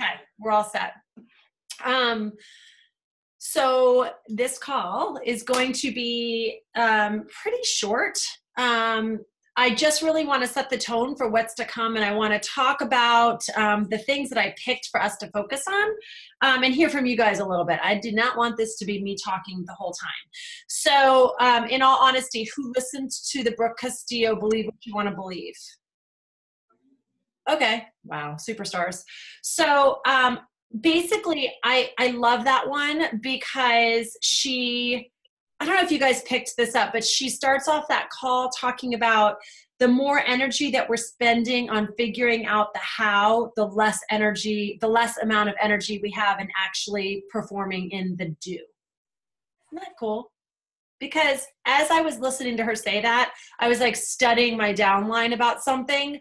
Okay, we're all set. So this call is going to be pretty short. I just really want to set the tone for what's to come, and I want to talk about the things that I picked for us to focus on and hear from you guys a little bit. I did not want this to be me talking the whole time. So in all honesty, who listened to the Brooke Castillo Believe What You Want to Believe? Okay. Wow. Superstars. So basically, I love that one because I don't know if you guys picked this up, but she starts off that call talking about the more energy that we're spending on figuring out the how, the less amount of energy we have in actually performing in the do. Isn't that cool? Because as I was listening to her say that, I was like studying my downline about something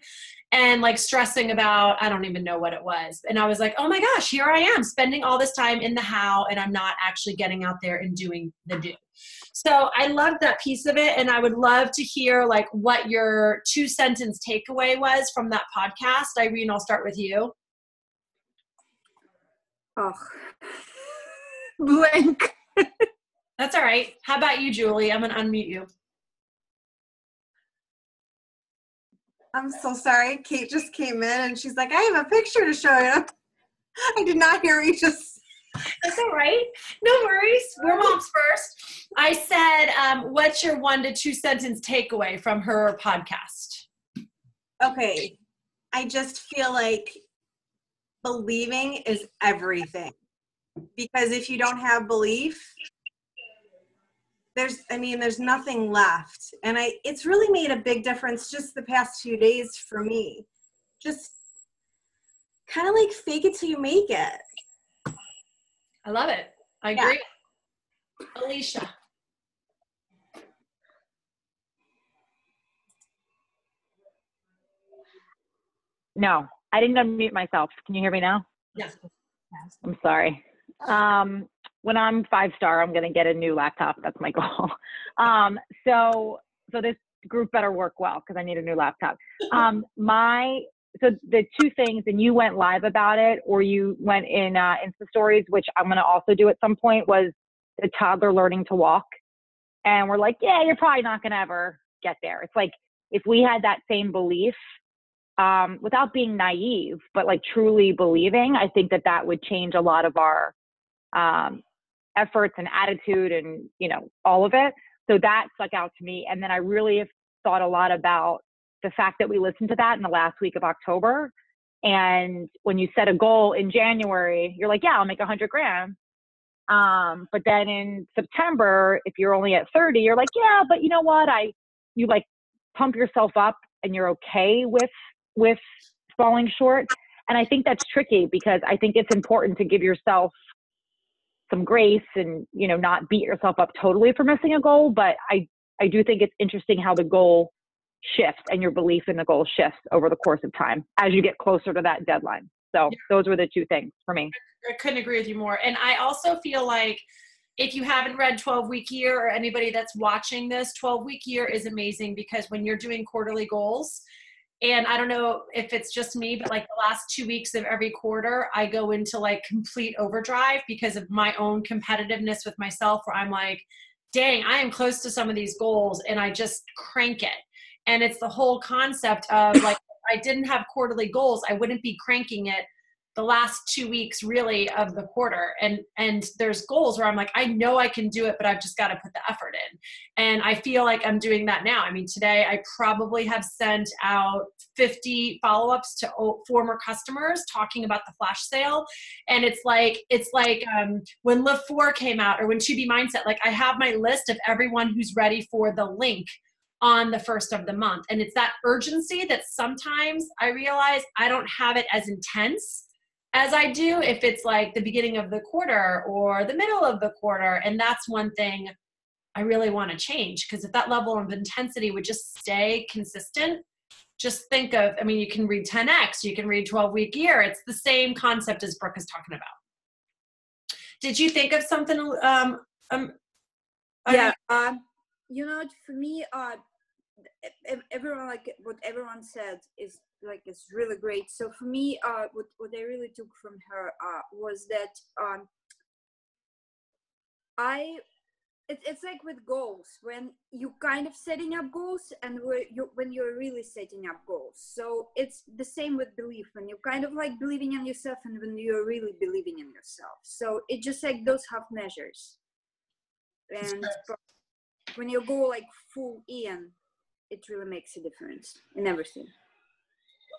and like stressing about, I don't even know what it was. And I was like, oh my gosh, here I am spending all this time in the how, and I'm not actually getting out there and doing the do. So I loved that piece of it. And I would love to hear like what your 2-sentence takeaway was from that podcast. Irene, I'll start with you. Oh, blank. That's all right. How about you, Julie? I'm going to unmute you. I'm so sorry. Kate just came in and she's like, I have a picture to show you. I did not hear you just. That's all right. No worries. We're moms first. I said, what's your 1 to 2-sentence takeaway from her podcast? Okay. I just feel like believing is everything. Because if you don't have belief, there's nothing left. And it's really made a big difference just the past few days for me. Just kind of like fake it till you make it. I love it. I agree. Yeah. Alicia. No, I didn't unmute myself. Can you hear me now? Yes. I'm sorry. When I'm 5-star, I'm going to get a new laptop. That's my goal. So this group better work well because I need a new laptop. So the 2 things, and you went live about it, or you went in Insta stories, which I'm going to also do at some point, was the toddler learning to walk. And we're like, yeah, you're probably not going to ever get there. It's like, if we had that same belief, without being naive, but like truly believing, I think that would change a lot of our efforts and attitude and, all of it. So that stuck out to me. And then I really have thought a lot about the fact that we listened to that in the last week of October. And when you set a goal in January, you're like, yeah, I'll make 100 grand. But then in September, if you're only at 30, you're like, yeah, but you know what? You like pump yourself up and you're okay with falling short. And I think that's tricky because I think it's important to give yourself some grace and, not beat yourself up totally for missing a goal. But I do think it's interesting how the goal shifts and your belief in the goal shifts over the course of time as you get closer to that deadline. So those were the 2 things for me. I couldn't agree with you more. And I also feel like if you haven't read 12-Week Year, or anybody that's watching this, 12-Week Year is amazing because when you're doing quarterly goals, and I don't know if it's just me, but like the last 2 weeks of every quarter, I go into like complete overdrive because of my own competitiveness with myself, where I'm like, dang, I am close to some of these goals, and I just crank it. And it's the whole concept of like, if I didn't have quarterly goals, I wouldn't be cranking it the last 2 weeks really of the quarter. And there's goals where I'm like, I know I can do it, but I've just got to put the effort in. And I feel like I'm doing that now. I mean, today I probably have sent out 50 follow-ups to former customers talking about the flash sale. And it's like when Live 4 came out, or when To Be Mindset, like I have my list of everyone who's ready for the link on the first of the month. And it's that urgency that sometimes I realize I don't have it as intense as I do if it's like the beginning of the quarter or the middle of the quarter. And that's one thing I really want to change, because if that level of intensity would just stay consistent, just think of, I mean, you can read 10X, you can read 12-Week Year. It's the same concept as Brooke is talking about. Did you think of something? Yeah. For me, everyone, like what everyone said, is is really great. So for me, what I really took from her was that it's like with goals, when you kind of setting up goals and when you're really setting up goals. So it's the same with belief, when you kind of like believing in yourself and when you're really believing in yourself. So it's just like those half measures. And when you go like full in, it really makes a difference in everything.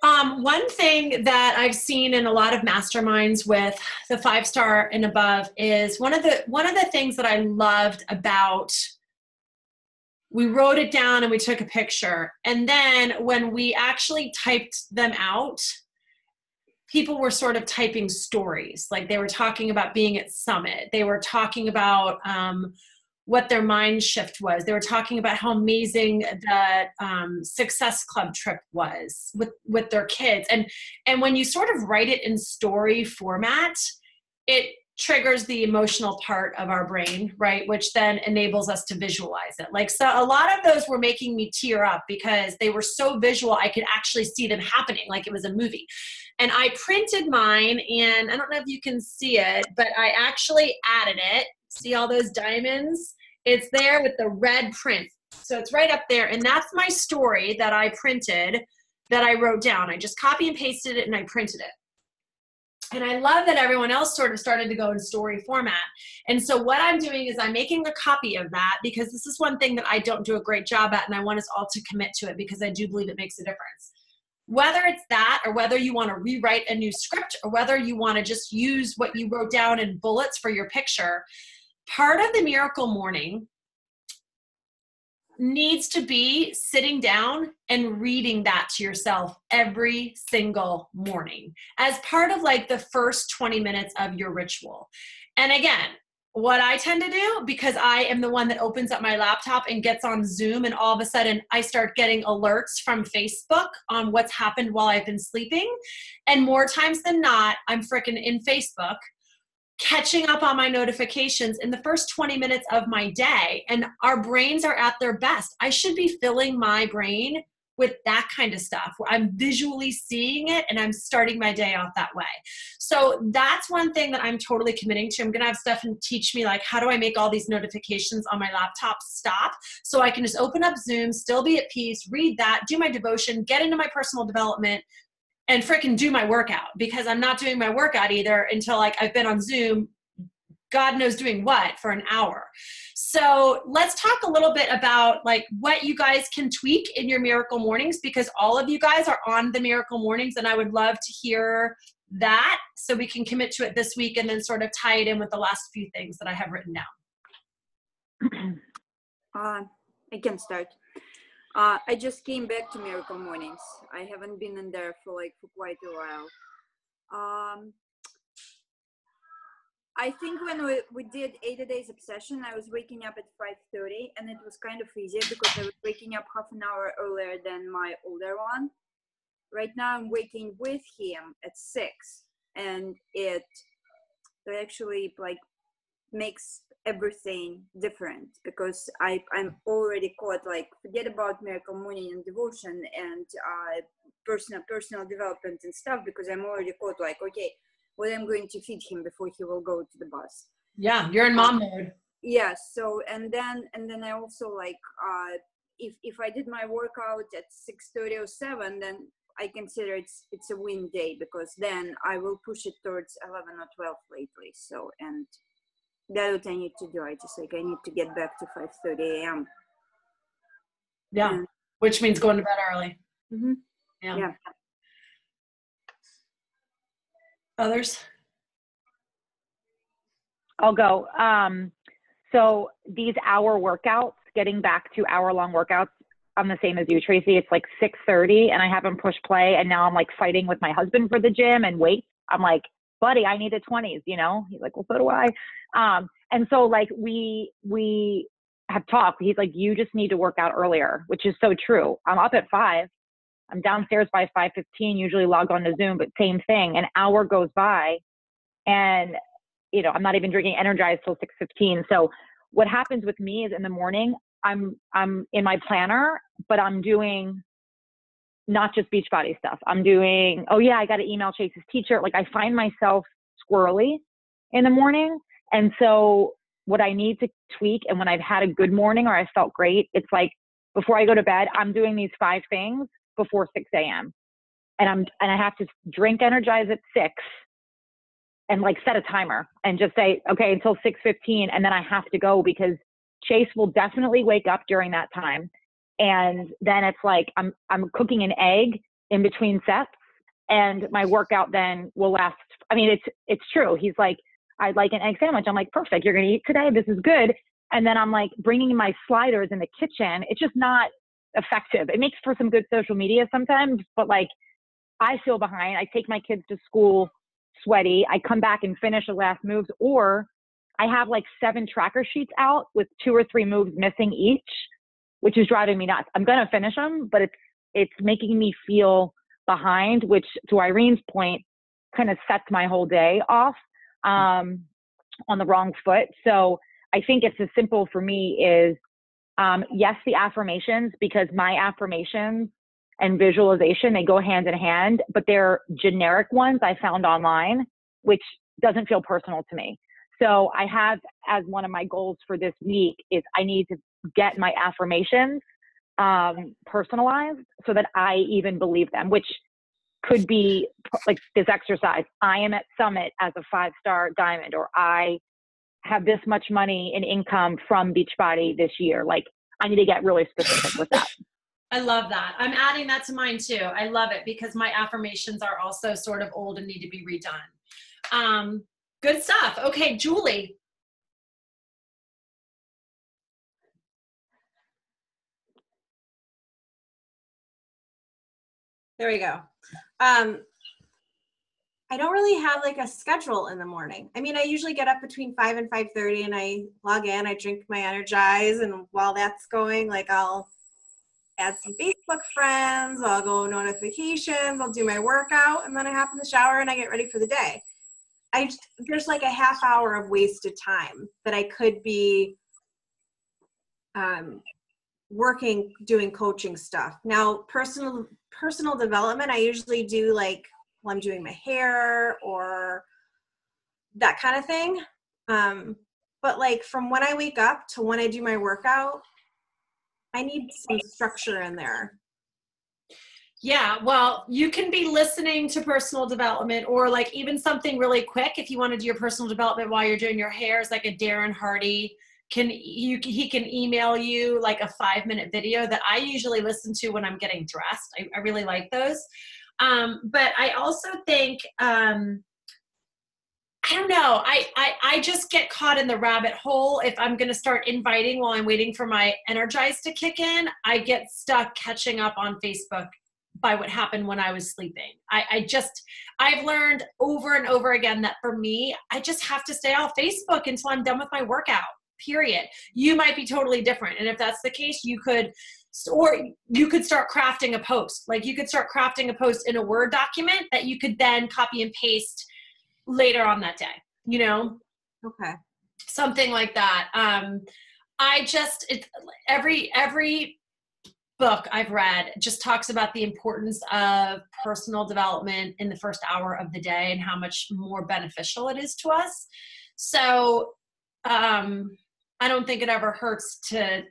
One thing that I've seen in a lot of masterminds with the 5-star and above is one of the things that I loved about, we wrote it down and we took a picture. And then when we actually typed them out, people were sort of typing stories. Like they were talking about being at Summit. They were talking about what their mind shift was. They were talking about how amazing the Success Club trip was with their kids. And when you sort of write it in story format, it triggers the emotional part of our brain, right? Which then enables us to visualize it. Like, so a lot of those were making me tear up because they were so visual. I could actually see them happening like it was a movie. And I printed mine, and I don't know if you can see it, but I actually added it. See all those diamonds? It's there with the red print. So it's right up there. And that's my story that I printed, that I wrote down. I just copy and pasted it and I printed it. And I love that everyone else sort of started to go in story format. And so what I'm doing is I'm making a copy of that, because this is one thing that I don't do a great job at, and I want us all to commit to it because I do believe it makes a difference. Whether it's that, or whether you want to rewrite a new script, or whether you want to just use what you wrote down in bullets for your picture, part of the miracle morning needs to be sitting down and reading that to yourself every single morning as part of like the first 20 minutes of your ritual. And again, what I tend to do, because I am the one that opens up my laptop and gets on Zoom, and all of a sudden I start getting alerts from Facebook on what's happened while I've been sleeping. And more times than not, I'm freaking in Facebook, catching up on my notifications in the first 20 minutes of my day. And our brains are at their best. I should be filling my brain with that kind of stuff where I'm visually seeing it and I'm starting my day off that way. So that's one thing that I'm totally committing to. I'm going to have Stefan teach me, like, how do I make all these notifications on my laptop stop so I can just open up Zoom, still be at peace, read that, do my devotion, get into my personal development, and frickin' do my workout, because I'm not doing my workout either until like I've been on Zoom, God knows doing what, for an hour. So let's talk a little bit about like what you guys can tweak in your miracle mornings, because all of you guys are on the miracle mornings, and I would love to hear that so we can commit to it this week and then sort of tie it in with the last few things that I have written down. I can start. I just came back to Miracle Mornings. I haven't been in there for quite a while. I think when we did 80 Days Obsession, I was waking up at 5:30, and it was kind of easier because I was waking up half an hour earlier than my older one. Right now I'm waking with him at 6, and it actually makes everything different, because I'm already caught, forget about Miracle Morning and devotion and personal development and stuff, because I'm already caught okay, what I'm going to feed him before he will go to the bus. Yeah, you're in mom mode. Yeah. So and then I also if I did my workout at 6:30 or 7, then I consider it's a win day, because then I will push it towards 11 or 12 lately. So, and that's what I need to do. I need to get back to 5:30 a.m. Yeah, which means going to bed early. Mm-hmm. Yeah. Others? I'll go. So these hour workouts, getting back to hour-long workouts, I'm the same as you, Tracy. It's 6:30 and I haven't pushed play, and now I'm fighting with my husband for the gym and weights. I'm like, buddy, I need the 20s, He's like, well, so do I. And so we have talked. He's like, you just need to work out earlier, which is so true. I'm up at 5. I'm downstairs by 5:15, usually logged on to Zoom, but same thing. An hour goes by and, I'm not even drinking Energized till 6:15. So what happens with me is in the morning, I'm in my planner, but I'm doing not just Beachbody stuff. I'm doing, oh yeah, I got to email Chase's teacher. Like I find myself squirrely in the morning. And so what I need to tweak, and when I've had a good morning or I felt great, it's like before I go to bed, I'm doing these 5 things before 6 a.m. And I have to drink Energize at 6 and like set a timer and just say, okay, until 6:15. And then I have to go because Chase will definitely wake up during that time. And then it's like, I'm cooking an egg in between sets, and my workout then will last. I mean, it's true. He's like, I'd like an egg sandwich. I'm like, perfect. You're going to eat today. This is good. And then I'm like bringing my sliders in the kitchen. It's just not effective. It makes for some good social media sometimes, but like I feel behind. I take my kids to school sweaty. I come back and finish the last moves, or I have like 7 tracker sheets out with 2 or 3 moves missing each, which is driving me nuts. I'm going to finish them, but it's making me feel behind, which to Irene's point kind of sets my whole day off on the wrong foot. So I think it's as simple for me is, yes, the affirmations, because my affirmations and visualization, they go hand in hand, but they're generic ones I found online, which doesn't feel personal to me. So I have as one of my goals for this week is I need to get my affirmations personalized so that I even believe them, which could be like this exercise. I am at Summit as a 5-star diamond, or I have this much money in income from Beachbody this year. Like I need to get really specific with that. I love that. I'm adding that to mine too. I love it because my affirmations are also sort of old and need to be redone. Good stuff. Okay, Julie. There we go. I don't really have like a schedule in the morning. I mean, I usually get up between 5 and 5:30 and I log in, I drink my Energize, and while that's going, like I'll add some Facebook friends, I'll go notifications, I'll do my workout, and then I hop in the shower and I get ready for the day. There's like a half hour of wasted time that I could be working, doing coaching stuff. Now, personal development, I usually do like while I'm doing my hair or that kind of thing. But like from when I wake up to when I do my workout, I need some structure in there. Yeah, well, you can be listening to personal development, or like even something really quick. If you want to do your personal development while you're doing your hair, is like a Darren Hardy. He can email you like a 5-minute video that I usually listen to when I'm getting dressed. I really like those. But I also think, I don't know, I just get caught in the rabbit hole. If I'm going to start inviting while I'm waiting for my Energize to kick in, I get stuck catching up on Facebook by what happened when I was sleeping. I've learned over and over again that for me, I just have to stay off Facebook until I'm done with my workout, period. You might be totally different. And if that's the case, you could start crafting a post. Like you could start crafting a post in a Word document that you could then copy and paste later on that day, you know? Okay. Something like that. Every book I've read just talks about the importance of personal development in the first hour of the day and how much more beneficial it is to us. So, I don't think it ever hurts to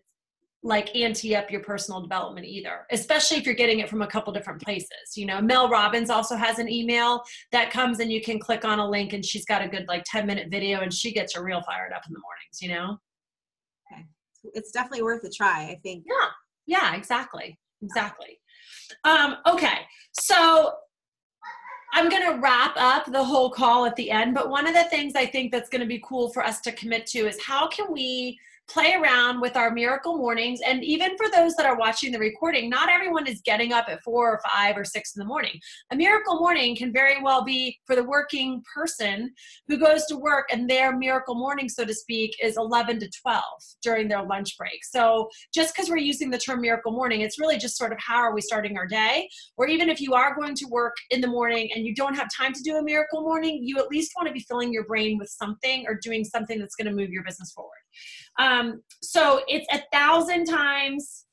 like ante up your personal development either, especially if you're getting it from a couple different places. You know, Mel Robbins also has an email that comes and you can click on a link and she's got a good like 10-minute video and she gets you real fired up in the mornings, you know? Okay. It's definitely worth a try, I think. Yeah, exactly. Okay. So I'm going to wrap up the whole call at the end, but one of the things I think that's going to be cool for us to commit to is how can we play around with our miracle mornings. And even for those that are watching the recording, not everyone is getting up at 4 or 5 or 6 in the morning. A miracle morning can very well be for the working person who goes to work and their miracle morning, so to speak, is 11 to 12 during their lunch break. So just because we're using the term miracle morning, it's really just sort of how are we starting our day? Or even if you are going to work in the morning and you don't have time to do a miracle morning, you at least want to be filling your brain with something or doing something that's going to move your business forward. So it's 1,000 times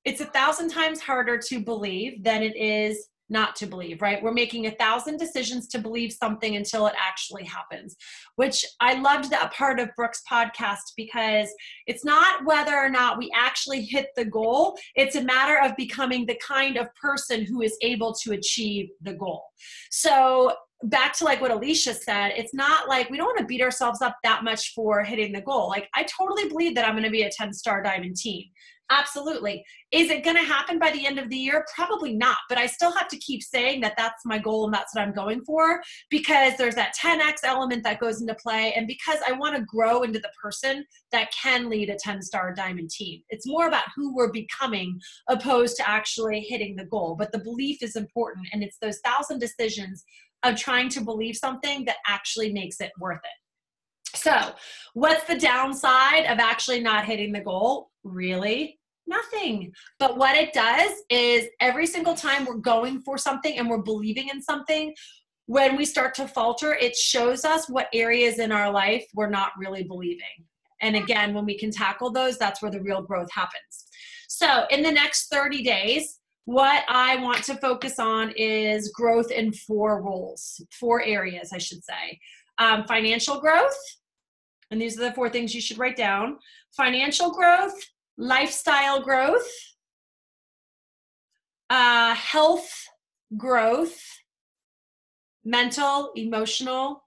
it's 1,000 times harder to believe than it is not to believe, right? We're making 1,000 decisions to believe something until it actually happens, which I loved that part of Brooke's podcast, because it's not whether or not we actually hit the goal. It's a matter of becoming the kind of person who is able to achieve the goal. So back to like what Alicia said, it's not like we don't want to beat ourselves up that much for hitting the goal. Like, I totally believe that I'm going to be a 10-star diamond team. Absolutely. Is it going to happen by the end of the year? Probably not, but I still have to keep saying that that's my goal and that's what I'm going for, because there's that 10x element that goes into play, and because I want to grow into the person that can lead a 10-star diamond team. It's more about who we're becoming opposed to actually hitting the goal, but the belief is important, and it's those 1,000 decisions of trying to believe something that actually makes it worth it. So what's the downside of actually not hitting the goal? Really? Nothing. But what it does is every single time we're going for something and we're believing in something, when we start to falter, it shows us what areas in our life we're not really believing. And again, when we can tackle those, that's where the real growth happens. So in the next 30 days, what I want to focus on is growth in 4 roles, 4 areas, I should say. Financial growth, and these are the 4 things you should write down. Financial growth, lifestyle growth, health growth, mental, emotional,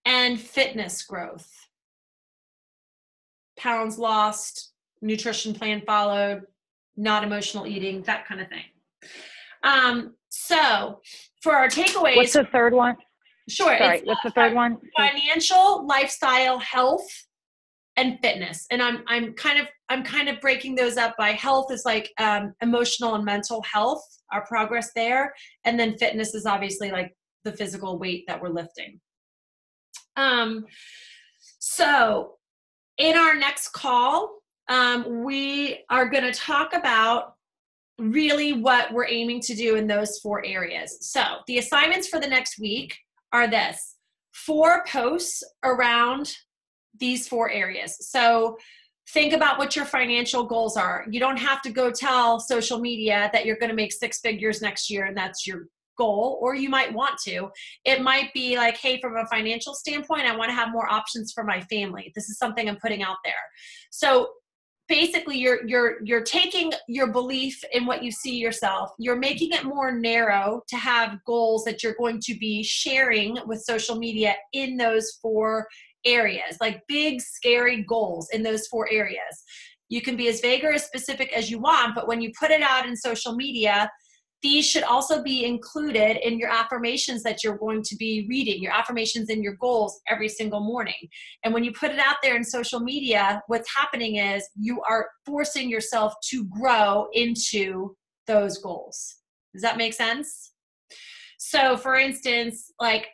and fitness growth. Pounds lost, nutrition plan followed, not emotional eating, that kind of thing. So for our takeaways. What's the third one? Sure. Sorry, what's the third one? Financial, lifestyle, health, and fitness. And I'm kind of breaking those up by health is like emotional and mental health, our progress there. And then fitness is obviously like the physical weight that we're lifting. So in our next call, we are going to talk about really what we're aiming to do in those 4 areas. So the assignments for the next week are this: 4 posts around these 4 areas. So think about what your financial goals are. You don't have to go tell social media that you're going to make 6 figures next year and that's your goal, or you might want to. It might be like, hey, from a financial standpoint, I want to have more options for my family. This is something I'm putting out there. So basically you're taking your belief in what you see yourself, you're making it more narrow to have goals that you're going to be sharing with social media in those 4 areas, like big, scary goals in those 4 areas. You can be as vague or as specific as you want, but when you put it out in social media, these should also be included in your affirmations that you're going to be reading, your affirmations and your goals every single morning. And when you put it out there in social media, what's happening is you are forcing yourself to grow into those goals. Does that make sense? So for instance, like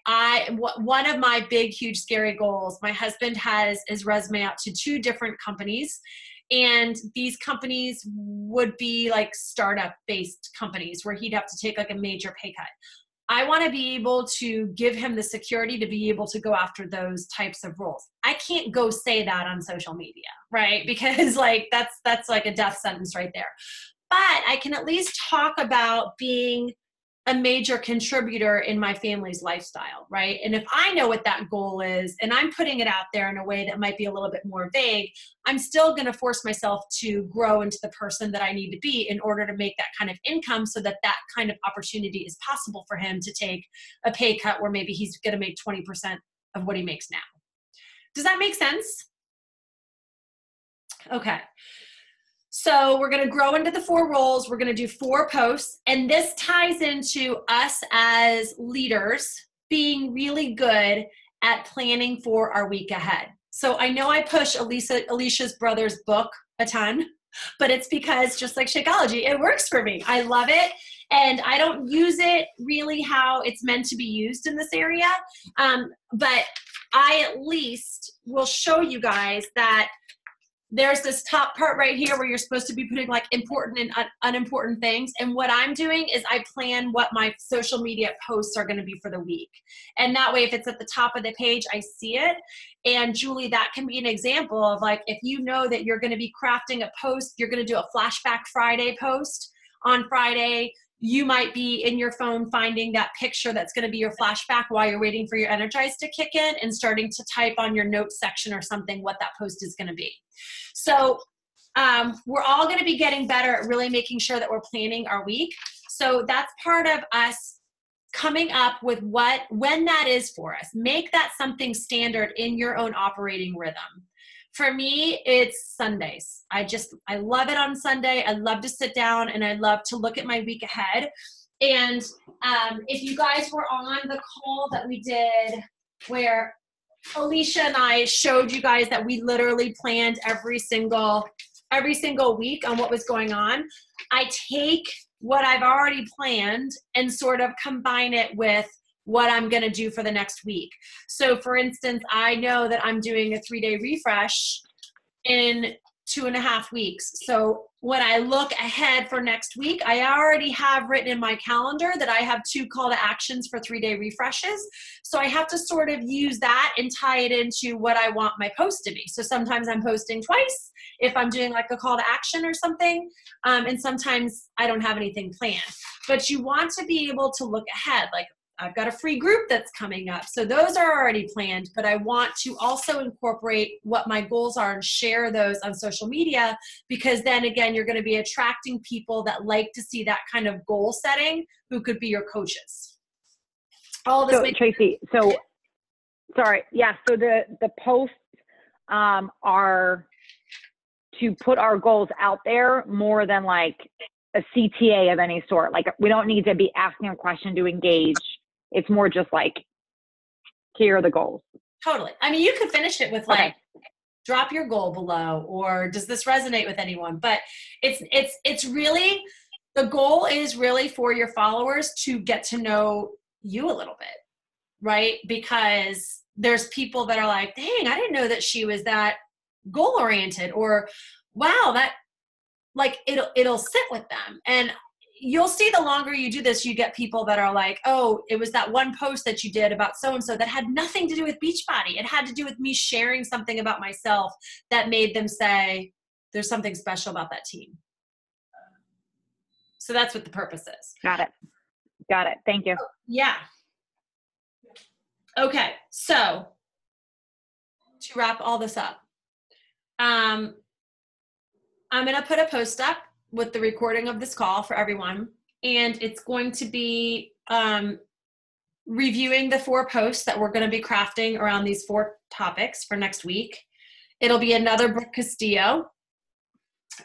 one of my big, huge, scary goals, my husband has his resume out to 2 different companies. And these companies would be like startup based companies where he'd have to take like a major pay cut. I want to be able to give him the security to be able to go after those types of roles. I can't go say that on social media, right? Because like that's like a death sentence right there. But I can at least talk about being a major contributor in my family's lifestyle, right? And if I know what that goal is and I'm putting it out there in a way that might be a little bit more vague, I'm still going to force myself to grow into the person that I need to be in order to make that kind of income so that that kind of opportunity is possible for him to take a pay cut where maybe he's going to make 20% of what he makes now. Does that make sense? Okay. So we're going to grow into the 4 roles. We're going to do 4 posts. And this ties into us as leaders being really good at planning for our week ahead. So I know I push Alicia's brother's book a ton, but it's because just like Shakeology, it works for me. I love it. And I don't use it really how it's meant to be used in this area. But I at least will show you guys that there's this top part right here where you're supposed to be putting like important and unimportant things. And what I'm doing is I plan what my social media posts are going to be for the week. And that way, if it's at the top of the page, I see it. And Julie, that can be an example of like, if you know that you're going to be crafting a post, you're going to do a Flashback Friday post on Friday. You might be in your phone finding that picture that's going to be your flashback while you're waiting for your Energize to kick in and starting to type on your notes section or something what that post is going to be. So we're all going to be getting better at really making sure that we're planning our week. So that's part of us coming up with when that is for us. Make that something standard in your own operating rhythm. For me, it's Sundays. I love it on Sunday. I love to sit down and I love to look at my week ahead. And if you guys were on the call that we did where Alicia and I showed you guys that we literally planned every single week on what was going on, I take what I've already planned and sort of combine it with what I'm going to do for the next week. So for instance, I know that I'm doing a 3-day refresh in 2.5 weeks. So when I look ahead for next week, I already have written in my calendar that I have 2 call to actions for 3-day refreshes. So I have to sort of use that and tie it into what I want my post to be. So sometimes I'm posting twice if I'm doing like a call to action or something. And sometimes I don't have anything planned. But you want to be able to look ahead. Like, I've got a free group that's coming up. So those are already planned, but I want to also incorporate what my goals are and share those on social media, because then again, you're going to be attracting people that like to see that kind of goal setting who could be your coaches. All this. So Tracy, so sorry. Yeah. So the posts are to put our goals out there more than like a CTA of any sort. Like, we don't need to be asking a question to engage. It's more just like, here are the goals. Totally. I mean, you could finish it with like, drop your goal below, or does this resonate with anyone? But it's really, the goal is really for your followers to get to know you a little bit, right? Because there's people that are like, dang, I didn't know that she was that goal oriented, or wow, that, like, it'll sit with them. And you'll see the longer you do this, you get people that are like, oh, it was that one post that you did about so-and-so that had nothing to do with Beachbody. It had to do with me sharing something about myself that made them say, there's something special about that team. So that's what the purpose is. Got it. Thank you. Yeah. Okay. So to wrap all this up, I'm going to put a post up with the recording of this call for everyone. And it's going to be reviewing the 4 posts that we're going to be crafting around these 4 topics for next week. It'll be another Brooke Castillo.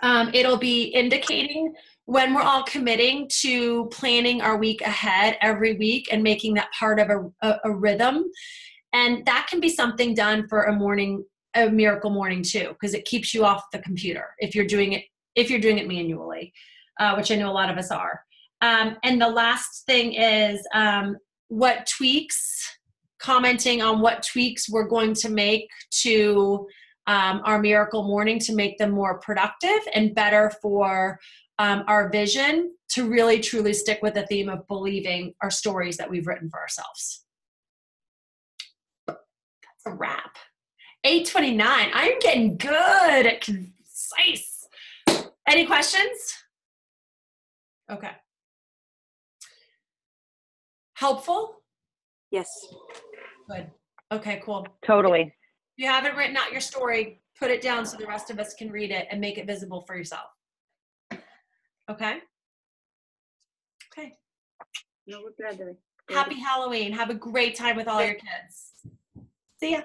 It'll be indicating when we're all committing to planning our week ahead every week and making that part of a rhythm. And that can be something done for a miracle morning too, because it keeps you off the computer if you're doing it manually, which I know a lot of us are. And the last thing is commenting on what tweaks we're going to make to our miracle morning to make them more productive and better for our vision to really truly stick with the theme of believing our stories that we've written for ourselves. That's a wrap. 8:29. I'm getting good at concise. Any questions? Okay. Helpful? Yes. Good. Okay, cool. Totally. If you haven't written out your story, put it down so the rest of us can read it and make it visible for yourself. Okay? Okay. No, we're glad. Happy Halloween. Have a great time with all your kids. See ya.